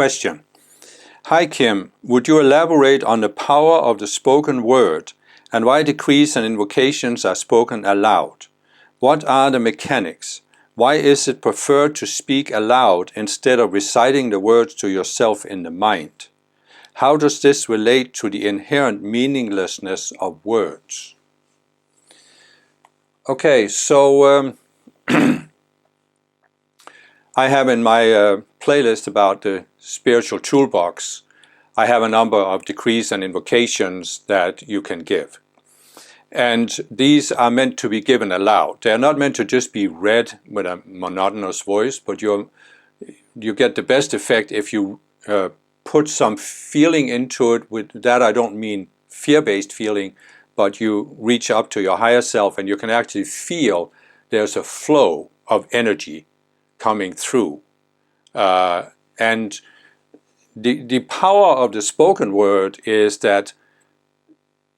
Question. Hi Kim, would you elaborate on the power of the spoken word and why decrees and invocations are spoken aloud? What are the mechanics? Why is it preferred to speak aloud instead of reciting the words to yourself in the mind? How does this relate to the inherent meaninglessness of words? Okay, so I have in my playlist about the spiritual toolbox, I have a number of decrees and invocations that you can give. And these are meant to be given aloud. They are not meant to just be read with a monotonous voice, but you get the best effect if you put some feeling into it. With that I don't mean fear-based feeling, but you reach up to your higher self and you can actually feel there's a flow of energy coming through. And the power of the spoken word is that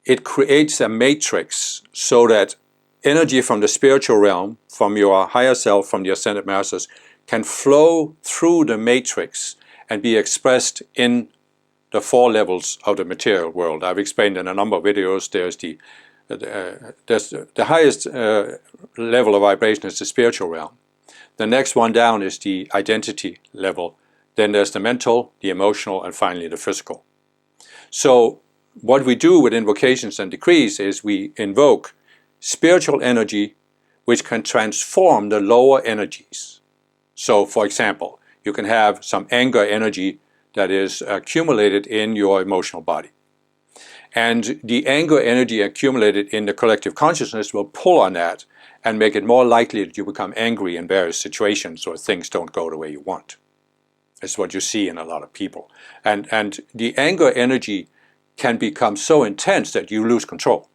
it creates a matrix so that energy from the spiritual realm, from your higher self, from the ascended masters, can flow through the matrix and be expressed in the 4 levels of the material world. I've explained in a number of videos. There's the highest level of vibration is the spiritual realm. The next one down is the identity level. Then there's the mental, the emotional, and finally the physical. So what we do with invocations and decrees is we invoke spiritual energy which can transform the lower energies. So for example, you can have some anger energy that is accumulated in your emotional body. And the anger energy accumulated in the collective consciousness will pull on that and make it more likely that you become angry in various situations or things don't go the way you want. That's what you see in a lot of people. And the anger energy can become so intense that you lose control.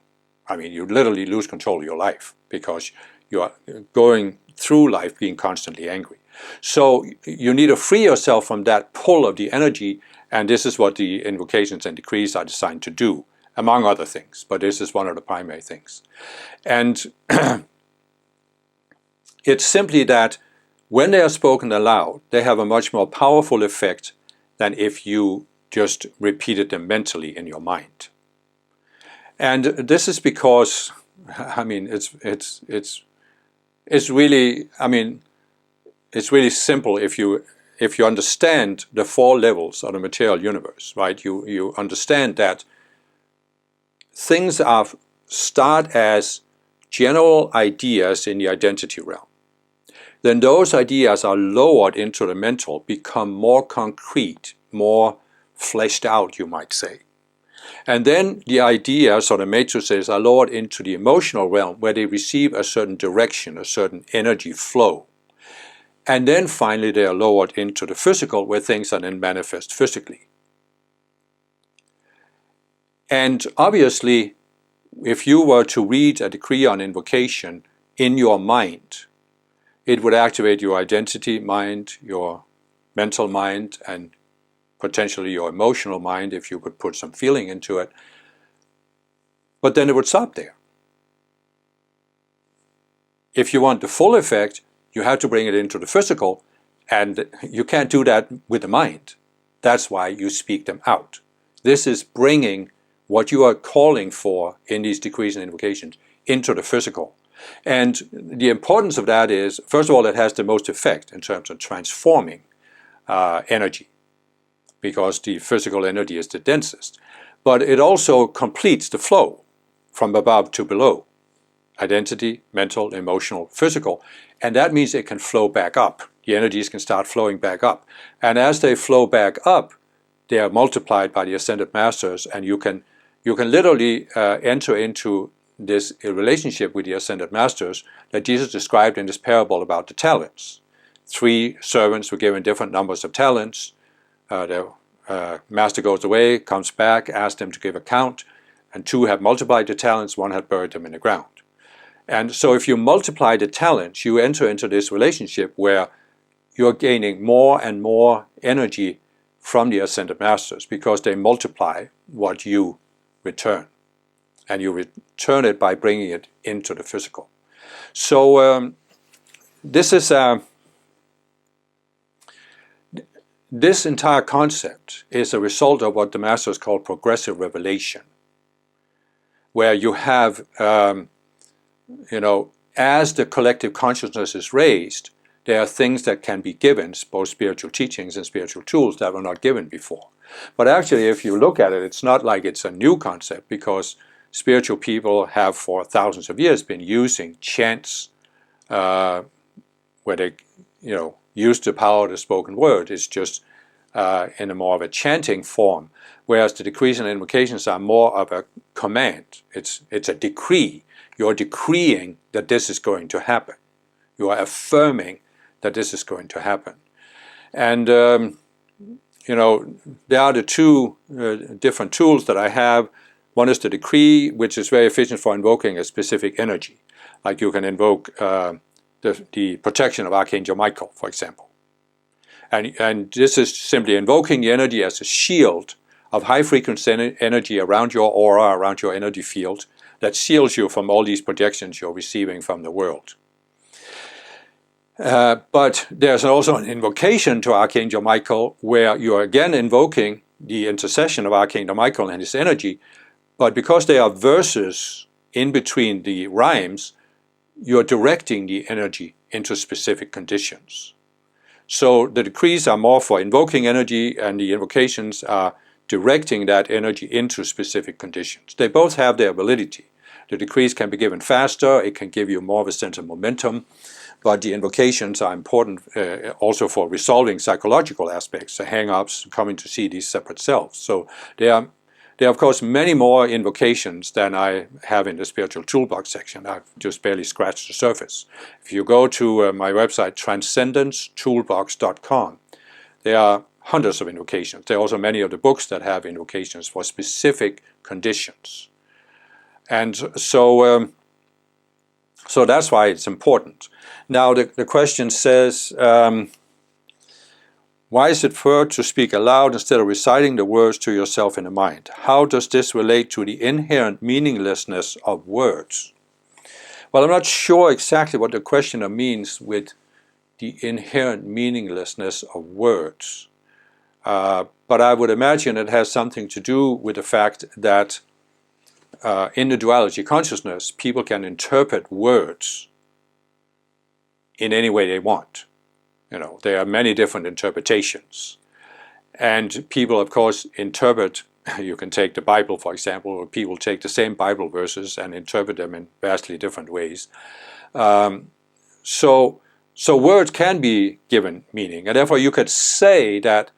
I mean, you literally lose control of your life because you are going through life being constantly angry. So you need to free yourself from that pull of the energy, and this is what the invocations and decrees are designed to do, among other things, but this is one of the primary things. And it's simply that when they are spoken aloud, they have a much more powerful effect than if you just repeated them mentally in your mind. And this is because, I mean, it's really, I mean, it's really simple if you understand the 4 levels of the material universe, right? You understand that things start as general ideas in the identity realm. Then those ideas are lowered into the mental, become more concrete, more fleshed out, you might say. And then the ideas or the matrices are lowered into the emotional realm where they receive a certain direction, a certain energy flow. And then finally they are lowered into the physical where things are then manifest physically. And obviously, if you were to read a decree on invocation in your mind, it would activate your identity mind, your mental mind, and potentially your emotional mind if you could put some feeling into it. But then it would stop there. If you want the full effect, you have to bring it into the physical, and you can't do that with the mind. That's why you speak them out. This is bringing what you are calling for in these decrees and invocations into the physical. And the importance of that is, first of all, it has the most effect in terms of transforming energy, because the physical energy is the densest. But it also completes the flow from above to below. Identity, mental, emotional, physical. And that means it can flow back up. The energies can start flowing back up. And as they flow back up, they are multiplied by the ascended masters, and you can literally enter into this relationship with the ascended masters that Jesus described in this parable about the talents. 3 servants were given different numbers of talents. The master goes away, comes back, asks them to give account, and 2 have multiplied the talents, 1 had buried them in the ground. And so if you multiply the talents, you enter into this relationship where you're gaining more and more energy from the ascended masters because they multiply what you return. And you return it by bringing it into the physical. So this is this entire concept is a result of what the masters call progressive revelation, where you have, as the collective consciousness is raised, there are things that can be given, both spiritual teachings and spiritual tools, that were not given before. But actually, if you look at it, it's not like it's a new concept, because spiritual people have for thousands of years been using chants where they use the power of the spoken word. It's just in a more of a chanting form, whereas the decrees and invocations are more of a command. It's a decree. You're decreeing that this is going to happen. You are affirming that this is going to happen. And there are the two different tools that I have. One is the decree, which is very efficient for invoking a specific energy. Like you can invoke the protection of Archangel Michael, for example. And this is simply invoking the energy as a shield of high frequency energy around your aura, around your energy field, that shields you from all these projections you're receiving from the world. But there's also an invocation to Archangel Michael, where you're again invoking the intercession of Archangel Michael and his energy, but because there are verses in between the rhymes, you're directing the energy into specific conditions. So the decrees are more for invoking energy, and the invocations are directing that energy into specific conditions. They both have their validity. The decrees can be given faster, it can give you more of a sense of momentum, but the invocations are important also for resolving psychological aspects, the hang-ups, coming to see these separate selves. So there are of course many more invocations than I have in the spiritual toolbox section. I've just barely scratched the surface. If you go to my website, transcendencetoolbox.com, there are hundreds of invocations. There are also many of the books that have invocations for specific conditions. And so that's why it's important. Now the question says, why is it preferred to speak aloud instead of reciting the words to yourself in the mind? How does this relate to the inherent meaninglessness of words? Well, I'm not sure exactly what the questioner means with the inherent meaninglessness of words. But I would imagine it has something to do with the fact that in the duality consciousness, people can interpret words in any way they want. There are many different interpretations. And people, of course, interpret, you can take the Bible, for example, or people take the same Bible verses and interpret them in vastly different ways. So words can be given meaning, and therefore you could say that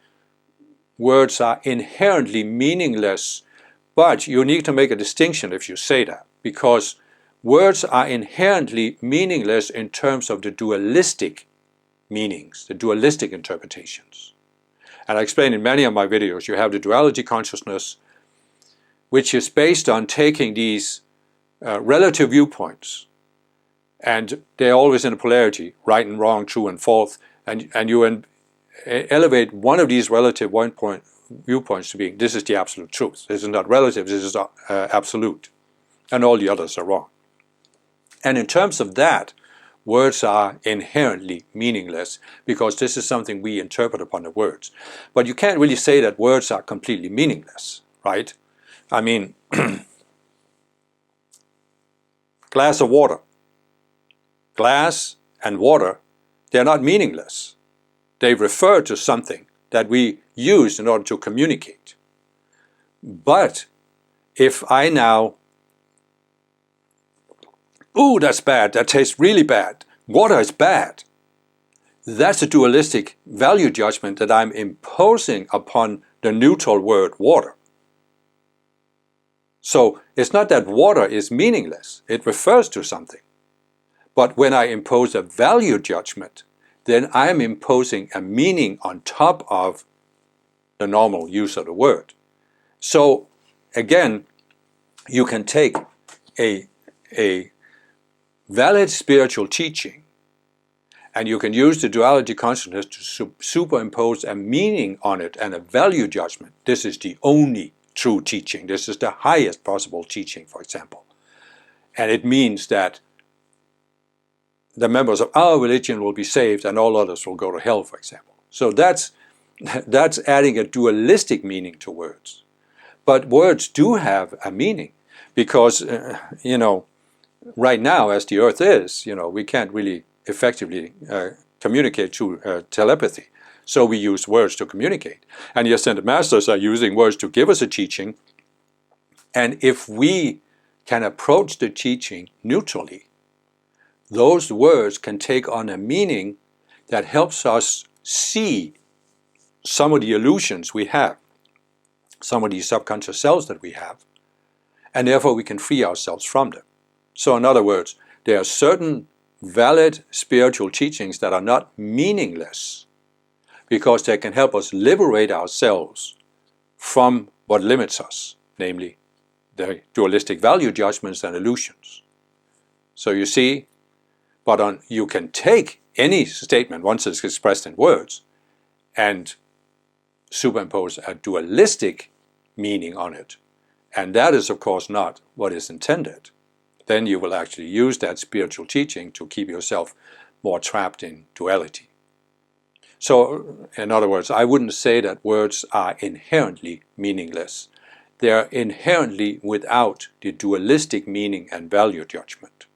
words are inherently meaningless, but you need to make a distinction if you say that, because words are inherently meaningless in terms of the dualistic meanings, the dualistic interpretations. And I explain in many of my videos, you have the duality consciousness, which is based on taking these relative viewpoints, and they're always in a polarity, right and wrong, true and false, and you elevate one of these relative viewpoints to being, this is the absolute truth. This is not relative, this is absolute, and all the others are wrong. And in terms of that, words are inherently meaningless, because this is something we interpret upon the words. But you can't really say that words are completely meaningless, right? I mean, glass of water. Glass and water, they're not meaningless. They refer to something that we use in order to communicate. But if I now, ooh, that's bad, that tastes really bad, water is bad, that's a dualistic value judgment that I'm imposing upon the neutral word water. So it's not that water is meaningless, it refers to something. But when I impose a value judgment, then I'm imposing a meaning on top of the normal use of the word. So again, you can take a valid spiritual teaching, and you can use the duality consciousness to superimpose a meaning on it and a value judgment. This is the only true teaching. This is the highest possible teaching, for example. And it means that the members of our religion will be saved and all others will go to hell, for example. So that's That's adding a dualistic meaning to words. But words do have a meaning because, right now as the earth is, we can't really effectively communicate through telepathy. So we use words to communicate. And the ascended masters are using words to give us a teaching. And if we can approach the teaching neutrally, those words can take on a meaning that helps us see some of the illusions we have, some of these subconscious selves that we have, and therefore we can free ourselves from them. So in other words, there are certain valid spiritual teachings that are not meaningless because they can help us liberate ourselves from what limits us, namely the dualistic value judgments and illusions. So you see, you can take any statement once it's expressed in words and superimpose a dualistic meaning on it. And that is, of course, not what is intended. Then you will actually use that spiritual teaching to keep yourself more trapped in duality. So, in other words, I wouldn't say that words are inherently meaningless. They are inherently without the dualistic meaning and value judgment.